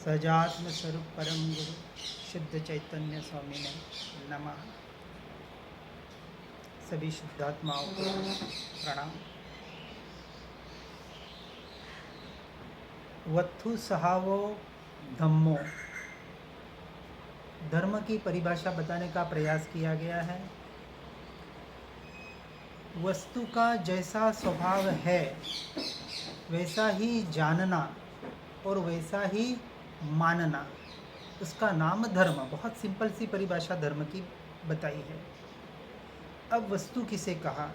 सहजात्म स्वरूप परम गुरु शुद्ध चैतन्य स्वामी ने नमः। सभी शुद्धात्माओं को प्रणाम। वत्थु सहावो धम्मो, धर्म की परिभाषा बताने का प्रयास किया गया है। वस्तु का जैसा स्वभाव है वैसा ही जानना और वैसा ही मानना, उसका नाम धर्म। बहुत सिंपल सी परिभाषा धर्म की बताई है। अब वस्तु किसे कहा?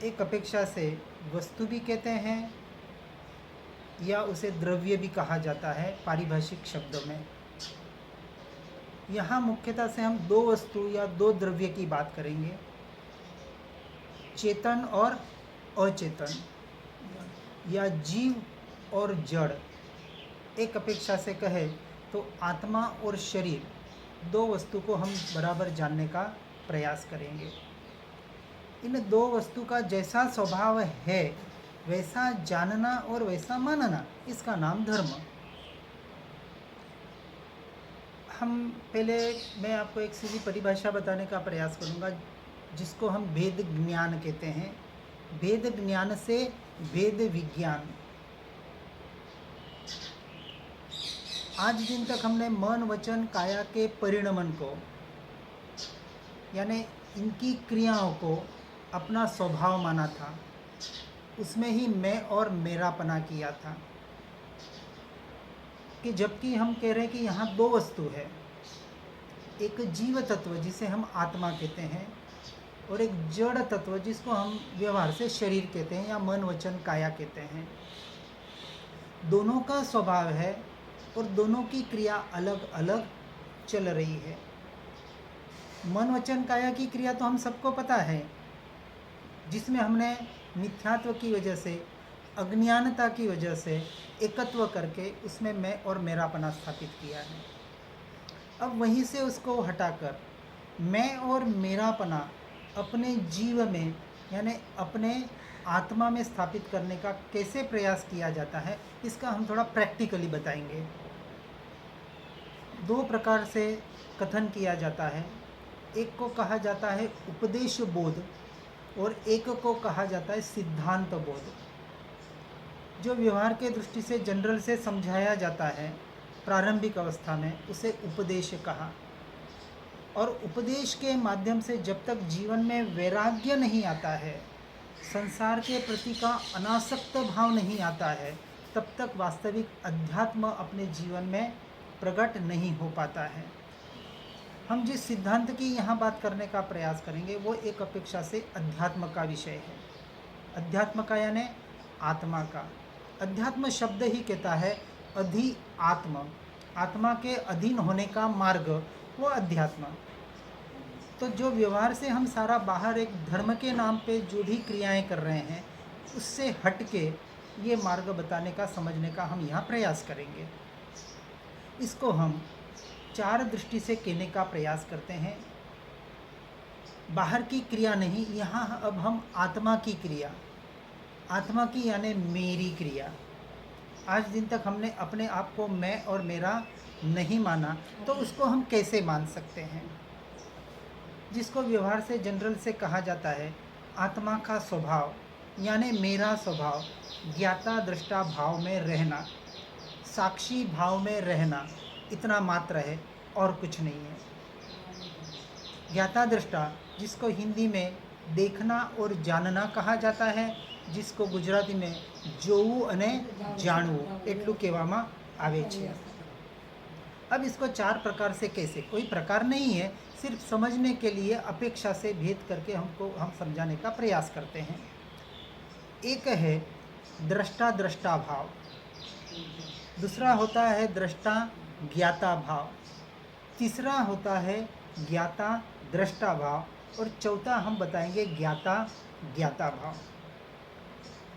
एक अपेक्षा से वस्तु भी कहते हैं या उसे द्रव्य भी कहा जाता है पारिभाषिक शब्दों में। यहाँ मुख्यतः से हम दो वस्तु या दो द्रव्य की बात करेंगे, चेतन और अचेतन, या जीव और जड़। एक अपेक्षा से कहे तो आत्मा और शरीर, दो वस्तु को हम बराबर जानने का प्रयास करेंगे। इन दो वस्तु का जैसा स्वभाव है वैसा जानना और वैसा मानना, इसका नाम धर्म। मैं आपको एक सीधी परिभाषा बताने का प्रयास करूंगा जिसको हम भेद ज्ञान कहते हैं। भेद ज्ञान से भेद विज्ञान। आज दिन तक हमने मन वचन काया के परिणमन को, यानी इनकी क्रियाओं को अपना स्वभाव माना था, उसमें ही मैं और मेरापना किया था। कि जबकि हम कह रहे हैं कि यहाँ दो वस्तु है, एक जीव तत्व जिसे हम आत्मा कहते हैं और एक जड़ तत्व जिसको हम व्यवहार से शरीर कहते हैं या मन वचन काया कहते हैं। दोनों का स्वभाव है और दोनों की क्रिया अलग अलग चल रही है। मन वचन काया की क्रिया तो हम सबको पता है, जिसमें हमने मिथ्यात्व की वजह से, अज्ञानता की वजह से एकत्व करके उसमें मैं और मेरापना स्थापित किया है। अब वहीं से उसको हटाकर मैं और मेरापना अपने जीव में, यानी अपने आत्मा में स्थापित करने का कैसे प्रयास किया जाता है, इसका हम थोड़ा प्रैक्टिकली बताएंगे। दो प्रकार से कथन किया जाता है। एक को कहा जाता है उपदेश बोध और एक को कहा जाता है सिद्धांत बोध। जो व्यवहार के दृष्टि से जनरल से समझाया जाता है प्रारंभिक अवस्था में, उसे उपदेश कहा। और उपदेश के माध्यम से जब तक जीवन में वैराग्य नहीं आता है, संसार के प्रति का अनासक्त भाव नहीं आता है, तब तक वास्तविक अध्यात्म अपने जीवन में प्रकट नहीं हो पाता है। हम जिस सिद्धांत की यहाँ बात करने का प्रयास करेंगे वो एक अपेक्षा से अध्यात्म का विषय है। अध्यात्म का यानी आत्मा का। अध्यात्म शब्द ही कहता है अधि आत्म, आत्मा के अधीन होने का मार्ग, वो अध्यात्म। तो जो व्यवहार से हम सारा बाहर एक धर्म के नाम पे जो भी क्रियाएं कर रहे हैं, उससे हट के ये मार्ग बताने का, समझने का हम यहाँ प्रयास करेंगे। इसको हम चार दृष्टि से कहने का प्रयास करते हैं। बाहर की क्रिया नहीं, यहाँ अब हम आत्मा की क्रिया, आत्मा की यानी मेरी क्रिया। आज दिन तक हमने अपने आप को मैं और मेरा नहीं माना, तो उसको हम कैसे मान सकते हैं? जिसको व्यवहार से जनरल से कहा जाता है आत्मा का स्वभाव, यानी मेरा स्वभाव ज्ञाता दृष्टा भाव में रहना, साक्षी भाव में रहना, इतना मात्र है और कुछ नहीं है। ज्ञाता दृष्टा, जिसको हिंदी में देखना और जानना कहा जाता है, जिसको गुजराती में જોવું અને જાણવું એટલું કહેવામાં આવે છે। अब इसको चार प्रकार से कैसे, कोई प्रकार नहीं है, सिर्फ समझने के लिए अपेक्षा से भेद करके हम समझाने का प्रयास करते हैं। एक है दृष्टा दृष्टा भाव, दूसरा होता है दृष्टा ज्ञाता भाव, तीसरा होता है ज्ञाता दृष्टा भाव, और चौथा हम बताएंगे ज्ञाता ज्ञाता भाव।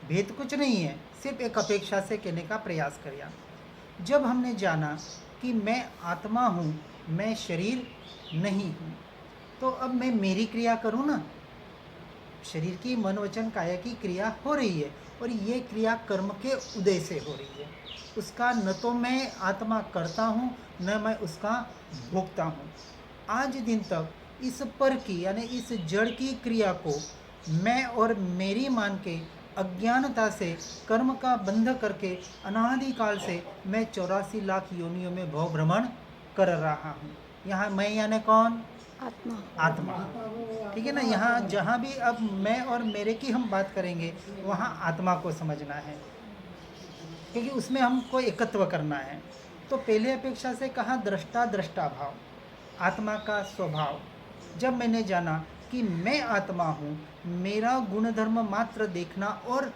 भेद कुछ नहीं है, सिर्फ एक अपेक्षा से कहने का प्रयास किया। जब हमने जाना कि मैं आत्मा हूँ, मैं शरीर नहीं हूँ, तो अब मैं मेरी क्रिया करूँ ना। शरीर की मन वचन काया की क्रिया हो रही है और ये क्रिया कर्म के उदय से हो रही है। उसका न तो मैं आत्मा करता हूँ, न मैं उसका भोगता हूँ। आज दिन तक इस पर की यानी इस जड़ की क्रिया को मैं और मेरी मान के अज्ञानता से कर्म का बंध करके अनादिकाल से मैं 84 लाख योनियों में भव भ्रमण कर रहा हूँ। यहाँ मैं यानी कौन? आत्मा। आत्मा। ठीक है ना। यहाँ जहाँ भी अब मैं और मेरे की हम बात करेंगे वहाँ आत्मा को समझना है, क्योंकि उसमें हमको एकत्व करना है। तो पहले अपेक्षा से कहा दृष्टा दृष्टा भाव, आत्मा का स्वभाव। जब मैंने जाना कि मैं आत्मा हूँ, मेरा गुणधर्म मात्र देखना और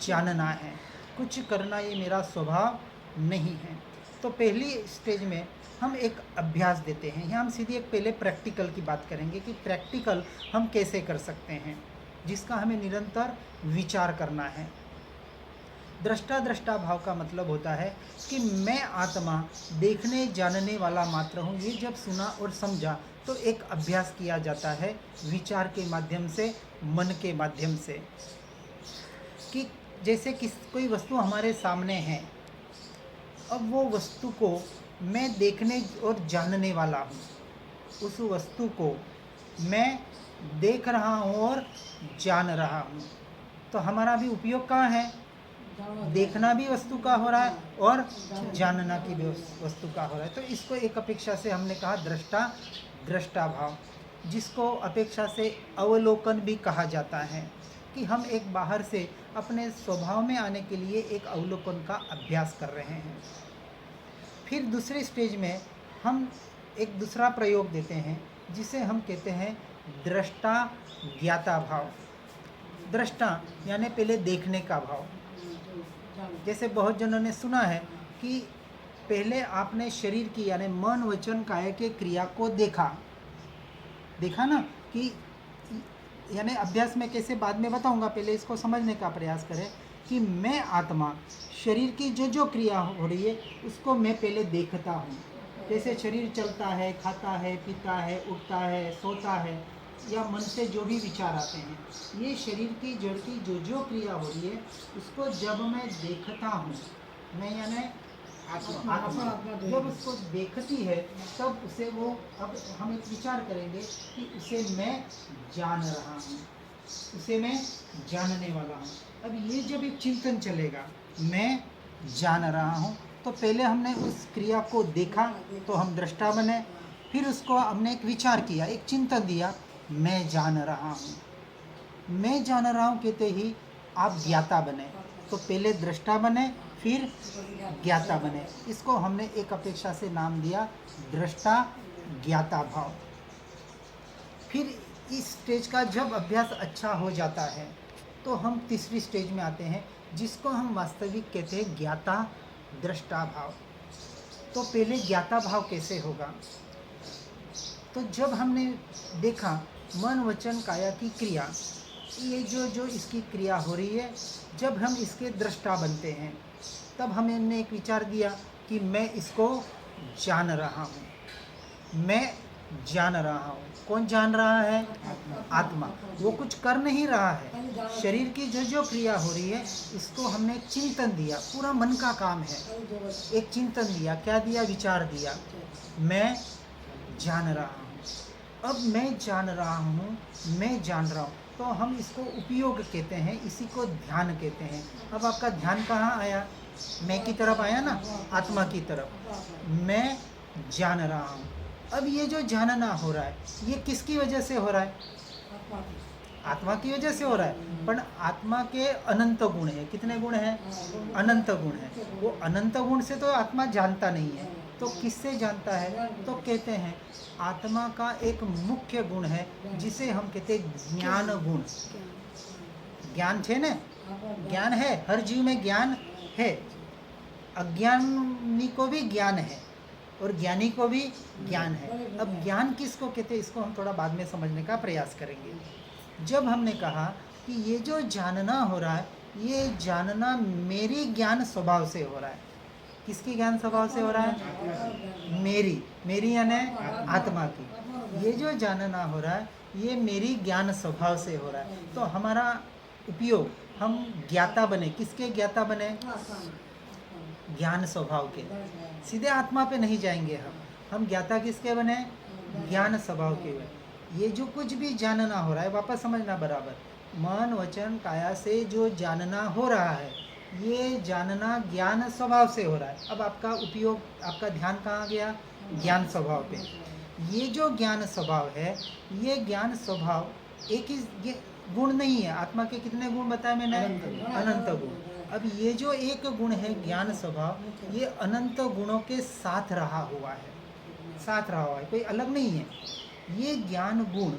जानना है, कुछ करना ये मेरा स्वभाव नहीं है। तो पहली स्टेज में हम एक अभ्यास देते हैं। यहाँ हम सीधी एक पहले प्रैक्टिकल की बात करेंगे कि प्रैक्टिकल हम कैसे कर सकते हैं, जिसका हमें निरंतर विचार करना है। दृष्टा दृष्टा भाव का मतलब होता है कि मैं आत्मा देखने जानने वाला मात्र हूँ। ये जब सुना और समझा तो एक अभ्यास किया जाता है विचार के माध्यम से, मन के माध्यम से, कि जैसे कोई वस्तु हमारे सामने है, अब वो वस्तु को मैं देखने और जानने वाला हूँ। उस वस्तु को मैं देख रहा हूँ और जान रहा हूँ। तो हमारा भी उपयोग कहाँ है? देखना भी वस्तु का हो रहा है और जानना की भी वस्तु का हो रहा है। तो इसको एक अपेक्षा से हमने कहा दृष्टा दृष्टा भाव, जिसको अपेक्षा से अवलोकन भी कहा जाता है, कि हम एक बाहर से अपने स्वभाव में आने के लिए एक अवलोकन का अभ्यास कर रहे हैं। फिर दूसरे स्टेज में हम एक दूसरा प्रयोग देते हैं, जिसे हम कहते हैं दृष्टा ज्ञाता भाव। दृष्टा यानी पहले देखने का भाव। जैसे बहुत जनों ने सुना है कि पहले आपने शरीर की यानी मन वचन काया के क्रिया को देखा ना, कि यानी अभ्यास में कैसे बाद में बताऊंगा, पहले इसको समझने का प्रयास करें कि मैं आत्मा शरीर की जो क्रिया हो रही है उसको मैं पहले देखता हूँ। जैसे शरीर चलता है, खाता है, पीता है, उठता है, सोता है, या मन से जो भी विचार आते हैं, ये शरीर की जड़ की जो क्रिया हो रही है उसको जब मैं देखता हूँ, मैं यानी आत्मा जब उसको देखती है तब उसे वो, अब हम एक विचार करेंगे कि उसे मैं जान रहा हूँ, उसे मैं जानने वाला हूँ। अब ये जब एक चिंतन चलेगा, मैं जान रहा हूँ, तो पहले हमने उस क्रिया को देखा तो हम दृष्टा बने, फिर उसको हमने एक विचार किया, एक चिंतन दिया, मैं जान रहा हूँ। मैं जान रहा हूँ कहते ही आप ज्ञाता बने। तो पहले दृष्टा बने, फिर ज्ञाता बने। इसको हमने एक अपेक्षा से नाम दिया दृष्टा ज्ञाता भाव। फिर इस स्टेज का जब अभ्यास अच्छा हो जाता है तो हम तीसरी स्टेज में आते हैं, जिसको हम वास्तविक कहते हैं ज्ञाता दृष्टा भाव। तो पहले ज्ञाता भाव कैसे होगा? तो जब हमने देखा मन वचन काया की क्रिया, ये जो इसकी क्रिया हो रही है, जब हम इसके दृष्टा बनते हैं तब हमने एक विचार दिया कि मैं इसको जान रहा हूँ, मैं जान रहा हूँ। कौन जान रहा है? आत्मा। वो कुछ कर नहीं रहा है, शरीर की जो क्रिया हो रही है इसको हमने एक चिंतन दिया, पूरा मन का काम है, एक चिंतन दिया। क्या दिया? विचार दिया, मैं जान रहा हूँ। अब मैं जान रहा हूँ, मैं जान रहा हूँ, तो हम इसको उपयोग कहते हैं, इसी को ध्यान कहते हैं। अब आपका ध्यान कहाँ आया? मैं की तरफ आया ना, आत्मा की तरफ। मैं जान रहा हूँ। अब ये जो जानना हो रहा है ये किसकी वजह से हो रहा है? आत्मा की वजह से हो रहा है। पर आत्मा के अनंत गुण है। कितने गुण हैं? अनंत गुण है। वो अनंत गुण से तो आत्मा जानता नहीं है, तो किससे जानता है? तो कहते हैं आत्मा का एक मुख्य गुण है जिसे हम कहते हैं ज्ञान गुण। ज्ञान है ना, ज्ञान है, हर जीव में ज्ञान है। अज्ञानी को भी ज्ञान है और ज्ञानी को भी ज्ञान है। अब ज्ञान किसको कहते हैं इसको हम थोड़ा बाद में समझने का प्रयास करेंगे। जब हमने कहा कि ये जो जानना हो रहा है, ये जानना मेरी ज्ञान स्वभाव से हो रहा है। किसकी ज्ञान स्वभाव से हो रहा है? मेरी यानी आत्मा की। ये जो जानना हो रहा है ये मेरी ज्ञान स्वभाव से हो रहा है। तो हमारा उपयोग हम ज्ञाता बने। किसके ज्ञाता बने? ज्ञान स्वभाव के। सीधे आत्मा पे नहीं जाएंगे हम ज्ञाता किसके बने? ज्ञान स्वभाव के बने। ये जो कुछ भी जानना हो रहा है, वापस समझना बराबर, मन वचन काया से जो जानना हो रहा है, ये जानना ज्ञान स्वभाव से हो रहा है। अब आपका उपयोग, आपका ध्यान कहाँ गया? ज्ञान स्वभाव पे। ये जो ज्ञान स्वभाव है, ये ज्ञान स्वभाव एक ही ये गुण नहीं है। आत्मा के कितने गुण बताए मैंने? अनंत गुण। अब ये जो एक गुण है ज्ञान स्वभाव, ये अनंत गुणों के साथ रहा हुआ है, साथ रहा हुआ है, कोई अलग नहीं है। ये ज्ञान गुण,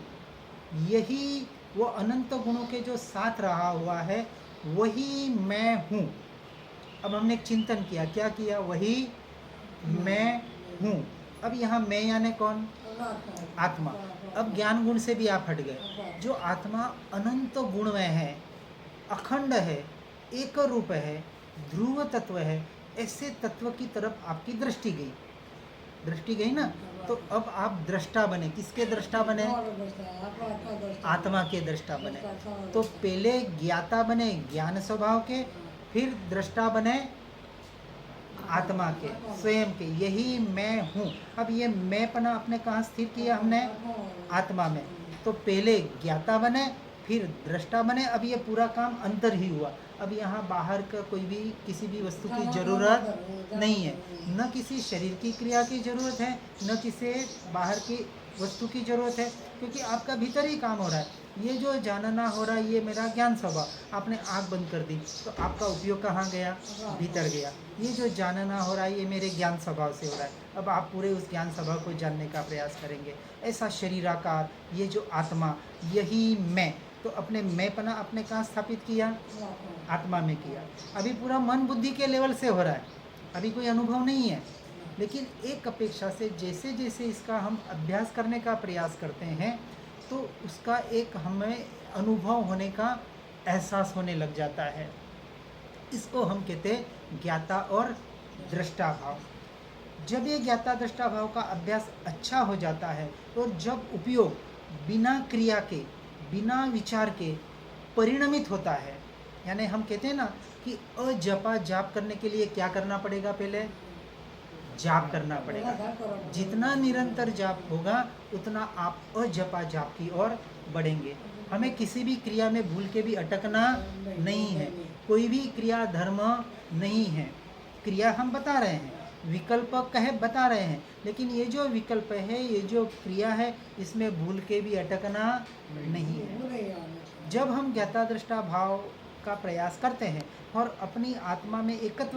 यही वो अनंत गुणों के जो साथ रहा हुआ है, वही मैं हूँ। अब हमने एक चिंतन किया, क्या किया? वही मैं हूँ। अब यहाँ मैं यानी कौन? आत्मा। अब ज्ञान गुण से भी आप हट गए। जो आत्मा अनंत गुण में है, अखंड है, एक रूप है, ध्रुव तत्व है, ऐसे तत्व की तरफ आपकी दृष्टि गई। दृष्टि गई ना, तो अब आप दृष्टा बने। किसके दृष्टा बने? आत्मा के दृष्टा बने। तो पहले ज्ञाता बने ज्ञान स्वभाव के, फिर दृष्टा बने आत्मा के, स्वयं के। यही मैं हूँ। अब ये मैंपना अपने कहाँ स्थिर किया हमने? आत्मा में। तो पहले ज्ञाता बने, फिर दृष्टा बने। अब ये पूरा काम अंदर ही हुआ। अब यहाँ बाहर का कोई भी किसी भी वस्तु की जरूरत नहीं है, न किसी शरीर की क्रिया की जरूरत है, न किसी बाहर की वस्तु की जरूरत है, क्योंकि आपका भीतर ही काम हो रहा है। ये जो जानना हो रहा है, ये मेरा ज्ञान स्वभाव। आपने आँख बंद कर दी तो आपका उपयोग कहाँ गया? भीतर गया। ये जो जानना हो रहा है, ये मेरे ज्ञान स्वभाव से हो रहा है। अब आप पूरे उस ज्ञान स्वभाव को जानने का प्रयास करेंगे। ऐसा शरीराकार, ये जो आत्मा, यही मैं। तो अपने मैंपना आपने कहाँ स्थापित किया? आत्मा में किया। अभी पूरा मन बुद्धि के लेवल से हो रहा है, अभी कोई अनुभव नहीं है। लेकिन एक अपेक्षा से जैसे जैसे इसका हम अभ्यास करने का प्रयास करते हैं, तो उसका एक हमें अनुभव होने का एहसास होने लग जाता है। इसको हम कहते हैं ज्ञाता और दृष्टा भाव। जब ये ज्ञाता दृष्टा भाव का अभ्यास अच्छा हो जाता है, और जब उपयोग बिना क्रिया के, बिना विचार के परिणमित होता है, यानी हम कहते हैं ना कि अजपा जाप करने के लिए क्या करना पड़ेगा? पहले जाप करना पड़ेगा। जितना निरंतर जाप होगा, उतना आप अजपा जाप की ओर बढ़ेंगे। हमें किसी भी क्रिया में भूल के भी अटकना नहीं है। कोई भी क्रिया धर्म नहीं है। क्रिया हम बता रहे हैं, विकल्प कहे बता रहे हैं, लेकिन ये जो विकल्प है, ये जो क्रिया है, इसमें भूल के भी अटकना नहीं है। जब हम ज्ञाता दृष्टा भाव का प्रयास करते हैं और अपनी आत्मा में एकत्व